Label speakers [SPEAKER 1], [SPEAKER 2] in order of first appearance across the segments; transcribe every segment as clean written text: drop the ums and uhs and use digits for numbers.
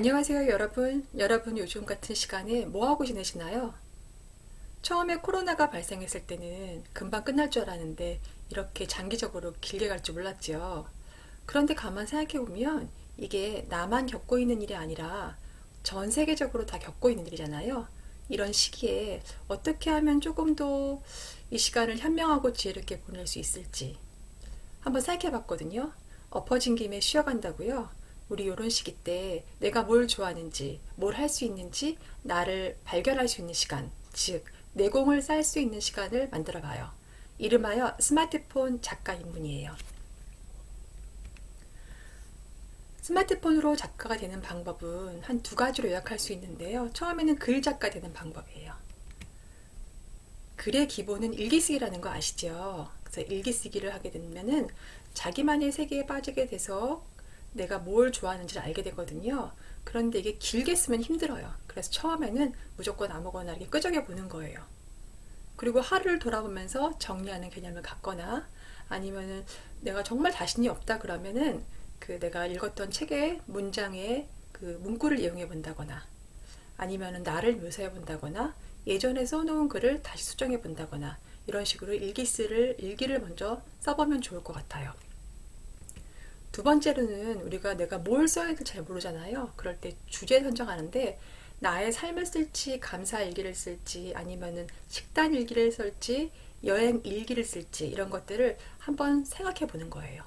[SPEAKER 1] 안녕하세요, 여러분. 여러분 요즘 같은 시간에 뭐 하고 지내시나요? 처음에 코로나가 발생했을 때는 금방 끝날 줄 알았는데 이렇게 장기적으로 길게 갈 줄 몰랐죠. 그런데 가만 생각해 보면 이게 나만 겪고 있는 일이 아니라 전 세계적으로 다 겪고 있는 일이잖아요. 이런 시기에 어떻게 하면 조금 더 이 시간을 현명하고 지혜롭게 보낼 수 있을지 한번 생각해 봤거든요. 엎어진 김에 쉬어간다고요. 우리 이런 시기 때 내가 뭘 좋아하는지, 뭘 할 수 있는지 나를 발견할 수 있는 시간, 즉 내공을 쌓을 수 있는 시간을 만들어 봐요. 이름하여 스마트폰 작가 입문이에요. 스마트폰으로 작가가 되는 방법은 한 두 가지로 요약할 수 있는데요. 처음에는 글 작가 되는 방법이에요. 글의 기본은 일기쓰기라는 거 아시죠? 그래서 일기쓰기를 하게 되면은 자기만의 세계에 빠지게 돼서 내가 뭘 좋아하는지를 알게 되거든요. 그런데 이게 길게 쓰면 힘들어요. 그래서 처음에는 무조건 아무거나 이렇게 끄적여 보는 거예요. 그리고 하루를 돌아보면서 정리하는 개념을 갖거나 아니면은 내가 정말 자신이 없다 그러면은 그 내가 읽었던 책의 문장의 그 문구를 이용해 본다거나 아니면은 나를 묘사해 본다거나 예전에 써놓은 글을 다시 수정해 본다거나 이런 식으로 일기를 먼저 써보면 좋을 것 같아요. 두 번째로는 우리가 내가 뭘 써야 될지 잘 모르잖아요. 그럴 때 주제 선정하는데 나의 삶을 쓸지 감사 일기를 쓸지 아니면은 식단 일기를 쓸지 여행 일기를 쓸지 이런 것들을 한번 생각해 보는 거예요.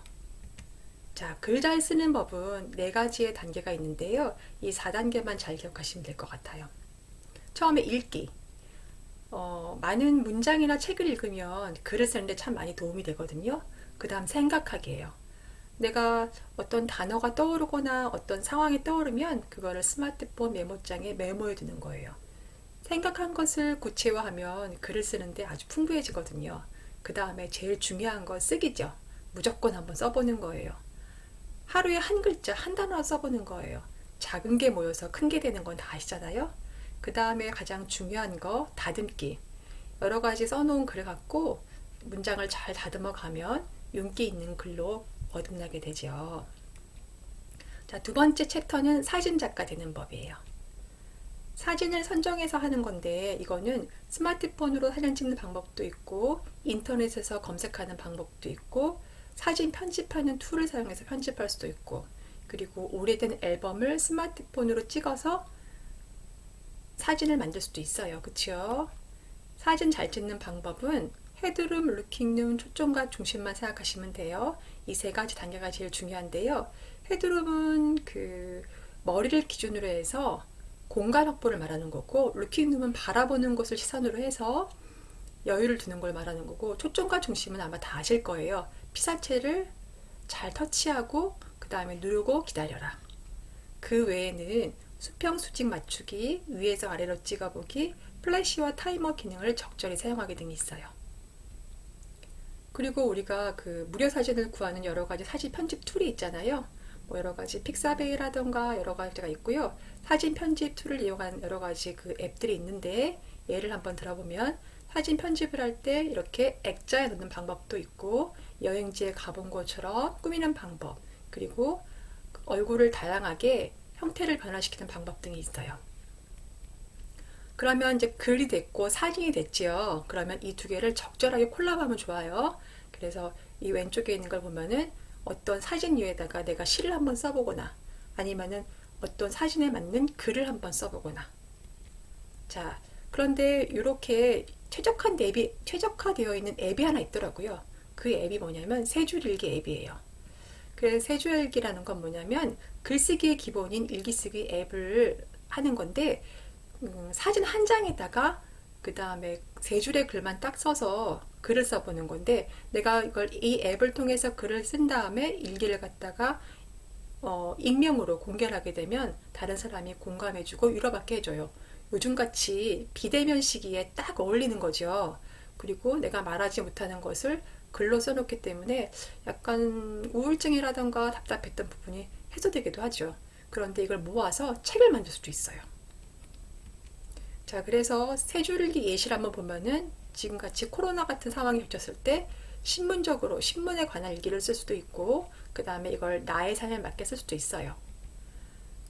[SPEAKER 1] 자, 글 잘 쓰는 법은 네 가지의 단계가 있는데요. 이 4단계만 잘 기억하시면 될 것 같아요. 처음에 읽기. 많은 문장이나 책을 읽으면 글을 쓰는데 참 많이 도움이 되거든요. 그 다음 생각하기예요. 내가 어떤 단어가 떠오르거나 어떤 상황이 떠오르면 그거를 스마트폰 메모장에 메모해 두는 거예요. 생각한 것을 구체화하면 글을 쓰는데 아주 풍부해지거든요. 그 다음에 제일 중요한 건 쓰기죠. 무조건 한번 써보는 거예요. 하루에 한 글자, 한 단어 써보는 거예요. 작은 게 모여서 큰 게 되는 건 다 아시잖아요. 그 다음에 가장 중요한 거 다듬기. 여러 가지 써놓은 글을 갖고 문장을 잘 다듬어 가면 윤기 있는 글로 거듭나게 되죠. 자, 두 번째 챕터는 사진 작가 되는 법이에요. 사진을 선정해서 하는 건데 이거는 스마트폰으로 사진 찍는 방법도 있고 인터넷에서 검색하는 방법도 있고 사진 편집하는 툴을 사용해서 편집할 수도 있고 그리고 오래된 앨범을 스마트폰으로 찍어서 사진을 만들 수도 있어요. 그쵸? 사진 잘 찍는 방법은 헤드룸, 루킹룸, 초점과 중심만 생각하시면 돼요. 이 세 가지 단계가 제일 중요한데요. 헤드룸은 그 머리를 기준으로 해서 공간 확보를 말하는 거고 루킹룸은 바라보는 곳을 시선으로 해서 여유를 두는 걸 말하는 거고 초점과 중심은 아마 다 아실 거예요. 피사체를 잘 터치하고 그 다음에 누르고 기다려라. 그 외에는 수평 수직 맞추기, 위에서 아래로 찍어보기, 플래시와 타이머 기능을 적절히 사용하기 등이 있어요. 그리고 우리가 그 무료 사진을 구하는 여러 가지 사진 편집 툴이 있잖아요. 뭐 여러 가지 픽사베이라던가 여러 가지가 있고요. 사진 편집 툴을 이용한 여러 가지 그 앱들이 있는데 예를 한번 들어보면 사진 편집을 할 때 이렇게 액자에 넣는 방법도 있고 여행지에 가본 것처럼 꾸미는 방법 그리고 얼굴을 다양하게 형태를 변화시키는 방법 등이 있어요. 그러면 이제 글이 됐고 사진이 됐지요. 그러면 이 두 개를 적절하게 콜라보하면 좋아요. 그래서 이 왼쪽에 있는 걸 보면은 어떤 사진 위에다가 내가 시를 한번 써보거나 아니면은 어떤 사진에 맞는 글을 한번 써보거나 자, 그런데 이렇게 최적화되어 있는 앱이 하나 있더라고요. 그 앱이 뭐냐면 세줄일기 앱이에요. 그래서 세줄일기라는 건 뭐냐면 글쓰기의 기본인 일기쓰기 앱을 하는 건데 사진 한 장에다가 그 다음에 세 줄의 글만 딱 써서 글을 써보는 건데 내가 이 앱을 통해서 글을 쓴 다음에 일기를 갖다가 익명으로 공개를 하게 되면 다른 사람이 공감해주고 위로받게 해줘요. 요즘같이 비대면 시기에 딱 어울리는 거죠. 그리고 내가 말하지 못하는 것을 글로 써놓기 때문에 약간 우울증이라던가 답답했던 부분이 해소되기도 하죠. 그런데 이걸 모아서 책을 만들 수도 있어요. 자, 그래서 세 줄기 예시를 한번 보면은 지금같이 코로나 같은 상황이 겹쳤을 때 신문적으로 신문에 관한 일기를 쓸 수도 있고 그 다음에 이걸 나의 삶에 맞게 쓸 수도 있어요.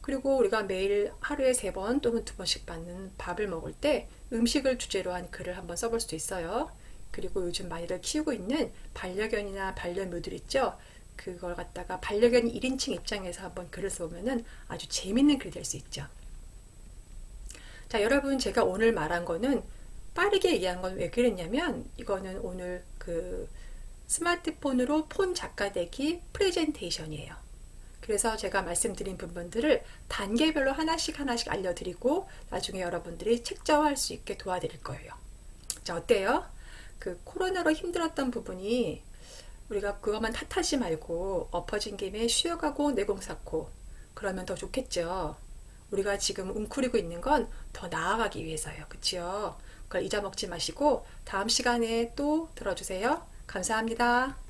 [SPEAKER 1] 그리고 우리가 매일 하루에 3번 또는 2번씩 받는 밥을 먹을 때 음식을 주제로 한 글을 한번 써볼 수도 있어요. 그리고 요즘 많이들 키우고 있는 반려견이나 반려묘들 있죠? 그걸 갖다가 반려견 1인칭 입장에서 한번 글을 써보면 아주 재밌는 글이 될 수 있죠. 자, 여러분, 제가 오늘 말한 거는 빠르게 얘기한 건 왜 그랬냐면, 이거는 오늘 그 스마트폰으로 폰 작가되기 프레젠테이션이에요. 그래서 제가 말씀드린 부분들을 단계별로 하나씩 알려드리고 나중에 여러분들이 책자화할 수 있게 도와드릴 거예요. 자, 어때요? 그 코로나로 힘들었던 부분이 우리가 그것만 탓하지 말고 엎어진 김에 쉬어가고 내공 쌓고 그러면 더 좋겠죠. 우리가 지금 웅크리고 있는 건 더 나아가기 위해서요. 그치요? 그걸 잊어먹지 마시고 다음 시간에 또 들어주세요. 감사합니다.